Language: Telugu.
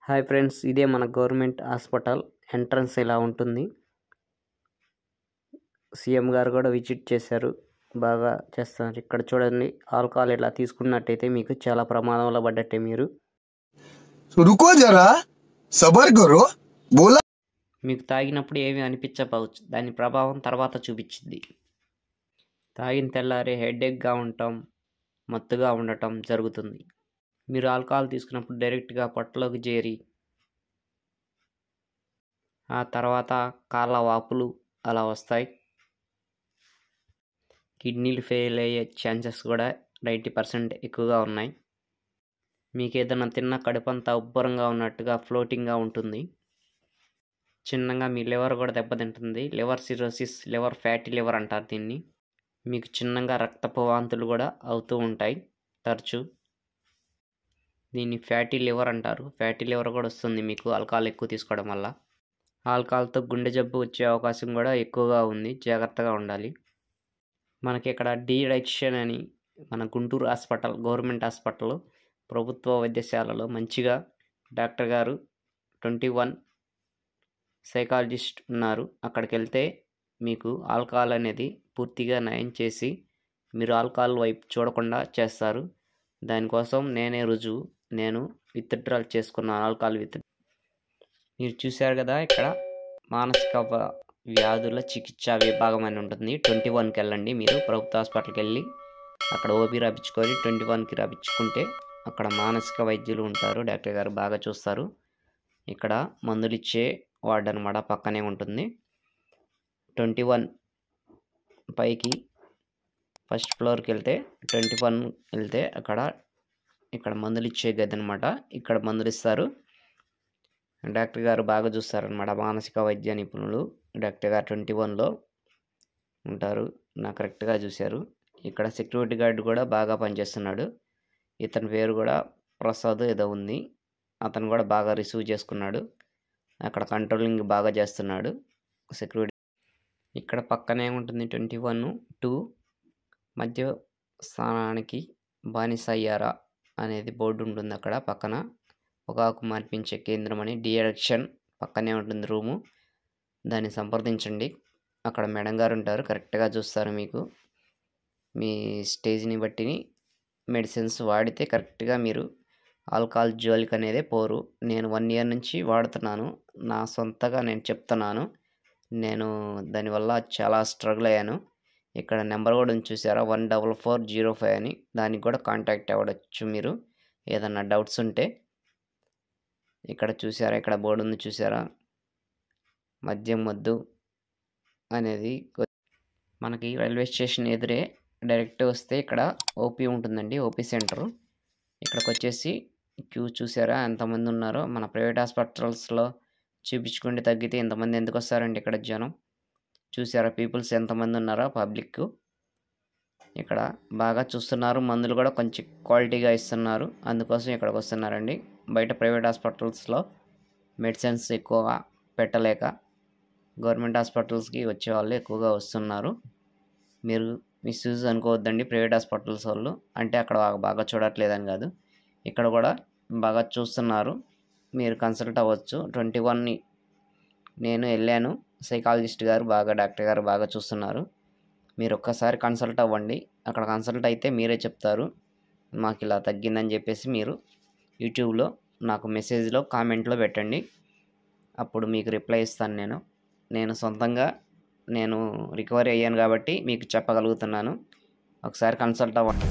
హాయ్ ఫ్రెండ్స్, ఇదే మన గవర్నమెంట్ హాస్పిటల్ ఎంట్రన్స్ ఇలా ఉంటుంది. సీఎం గారు కూడా విజిట్ చేశారు, బాగా చేస్తున్నారు. ఇక్కడ చూడండి, ఆల్కహాల్ ఇలా తీసుకున్నట్టయితే మీకు చాలా ప్రమాదంలో పడ్డట్టే. మీరు रुको जरा सबर करो बोला. మీకు తాగినప్పుడు ఏమీ అనిపించకపోవచ్చు, దాని ప్రభావం తర్వాత చూపించింది. తాగిన తెల్లారి హెడేక్గా ఉండటం, మత్తుగా ఉండటం జరుగుతుంది. మీరు ఆల్కహాల్ తీసుకున్నప్పుడు డైరెక్ట్గా పొట్టలోకి చేరి ఆ తర్వాత కాళ్ళ వాపులు అలా వస్తాయి. కిడ్నీలు ఫెయిల్ అయ్యే ఛాన్సెస్ కూడా 90% ఎక్కువగా ఉన్నాయి. మీకు ఏదైనా తిన్న కడుపంతా ఉబ్బరంగా ఉన్నట్టుగా ఫ్లోటింగ్గా ఉంటుంది. చిన్నగా మీ లివర్ కూడా దెబ్బతింటుంది. Liver cirrhosis, liver fatty liver అంటారు దీన్ని. మీకు చిన్నగా రక్తపు వాంతులు కూడా అవుతూ ఉంటాయి తరచు. దీన్ని ఫ్యాటీ లివర్ అంటారు. ఫ్యాటీ లివర్ కూడా వస్తుంది మీకు ఆల్కహాల్ ఎక్కువ తీసుకోవడం వల్ల. ఆల్కహాల్తో గుండె జబ్బు వచ్చే అవకాశం కూడా ఎక్కువగా ఉంది, జాగ్రత్తగా ఉండాలి. మనకి ఇక్కడ డి అడిక్షన్ అని మన గుంటూరు హాస్పిటల్, గవర్నమెంట్ హాస్పిటల్, ప్రభుత్వ వైద్యశాలలో మంచిగా డాక్టర్ గారు 21 సైకాలజిస్ట్ ఉన్నారు. అక్కడికి వెళ్తే మీకు ఆల్కహాల్ అనేది పూర్తిగా నయం చేసి మీరు ఆల్కహాల్ వైపు చూడకుండా చేస్తారు. దానికోసం నేనే రుజువు. నేను విత్డ్రాల్ చేసుకున్నాను, ఆల్కహాల్ మీరు చూశారు కదా, ఇక్కడ మానసిక వ్యాధుల చికిత్సా విభాగం అని ఉంటుంది. 21కి వెళ్ళండి. మీరు ప్రభుత్వ హాస్పిటల్కి వెళ్ళి అక్కడ ఓపీ రాపించుకొని 21కి రాపించుకుంటే అక్కడ మానసిక వైద్యులు ఉంటారు. డాక్టర్ గారు బాగా చూస్తారు. ఇక్కడ మందులు ఇచ్చే వార్డు అనమాట, పక్కనే ఉంటుంది. 21 పైకి ఫస్ట్ ఫ్లోర్కి వెళ్తే 21 వెళ్తే ఇక్కడ మందులు ఇచ్చే గది అనమాట. ఇక్కడ మందులు ఇస్తారు. డాక్టర్ గారు బాగా చూస్తారనమాట. మానసిక వైద్య నిపుణులు డాక్టర్ గారు 21లో ఉంటారు. నాకు కరెక్ట్గా చూశారు. ఇక్కడ సెక్యూరిటీ గార్డ్ కూడా బాగా పనిచేస్తున్నాడు. ఇతని పేరు కూడా ప్రసాద్ ఏదో ఉంది. అతను కూడా బాగా రిసీవ్ చేసుకున్నాడు. అక్కడ కంట్రోలింగ్ బాగా చేస్తున్నాడు సెక్యూరిటీ. ఇక్కడ పక్కనే ఉంటుంది 21-2 మధ్య స్థానానికి బానిస అయ్యారా అనేది బోర్డు ఉంటుంది. అక్కడ పక్కన పొగాకు మార్పించే కేంద్రం అని డి అడిక్షన్ పక్కనే ఉంటుంది రూము. దాన్ని సంప్రదించండి. అక్కడ మేడం గారు ఉంటారు, కరెక్ట్గా చూస్తారు. మీకు మీ స్టేజ్ని బట్టి మెడిసిన్స్ వాడితే కరెక్ట్గా మీరు ఆల్కహాల్ జోలికి అనేదే పోరు. నేను 1 ఇయర్ నుంచి వాడుతున్నాను. నా సొంతగా నేను చెప్తున్నాను. నేను దానివల్ల చాలా స్ట్రగుల్ అయ్యాను. ఇక్కడ నెంబర్ కూడా ఉంది చూసారా, 14405 అని. దానికి కూడా కాంటాక్ట్ అవ్వచ్చు మీరు ఏదన్నా డౌట్స్ ఉంటే. ఇక్కడ చూసారా, ఇక్కడ బోర్డు ఉంది చూసారా, మద్యం వద్దు అనేది. మనకి రైల్వే స్టేషన్ ఎదురే డైరెక్ట్ వస్తే ఇక్కడ ఓపీ ఉంటుందండి, ఓపీ సెంటరు. ఇక్కడికి వచ్చేసి క్యూ చూసారా ఎంతమంది ఉన్నారో. మన ప్రైవేట్ హాస్పిటల్స్లో చూపించుకుంటే తగ్గితే ఇంతమంది ఎందుకు వస్తారండి ఇక్కడ జనం. చూసారా పీపుల్స్ ఎంతమంది ఉన్నారో, పబ్లిక్ ఇక్కడ బాగా చూస్తున్నారు. మందులు కూడా కొంచెం క్వాలిటీగా ఇస్తున్నారు, అందుకోసం ఇక్కడికి వస్తున్నారండి. బయట ప్రైవేట్ హాస్పిటల్స్లో మెడిసిన్స్ ఎక్కువగా పెట్టలేక గవర్నమెంట్ హాస్పిటల్స్కి వచ్చే వాళ్ళు ఎక్కువగా వస్తున్నారు. మీరు మిస్యూజ్ అనుకోవద్దండి. ప్రైవేట్ హాస్పిటల్స్ వాళ్ళు అంటే అక్కడ బాగా చూడట్లేదని కాదు, ఇక్కడ కూడా బాగా చూస్తున్నారు. మీరు కన్సల్ట్ అవ్వచ్చు. 21ని నేను వెళ్ళాను. సైకాలజిస్ట్ గారు బాగా, డాక్టర్ గారు బాగా చూస్తున్నారు. మీరు ఒక్కసారి కన్సల్ట్ అవ్వండి. అక్కడ కన్సల్ట్ అయితే మీరే చెప్తారు మాకు ఇలా తగ్గిందని చెప్పేసి. మీరు యూట్యూబ్లో నాకు మెసేజ్లో కామెంట్లో పెట్టండి, అప్పుడు మీకు రిప్లై ఇస్తాను. నేను సొంతంగా రికవరీ అయ్యాను కాబట్టి మీకు చెప్పగలుగుతున్నాను. ఒకసారి కన్సల్ట్ అవ్వండి.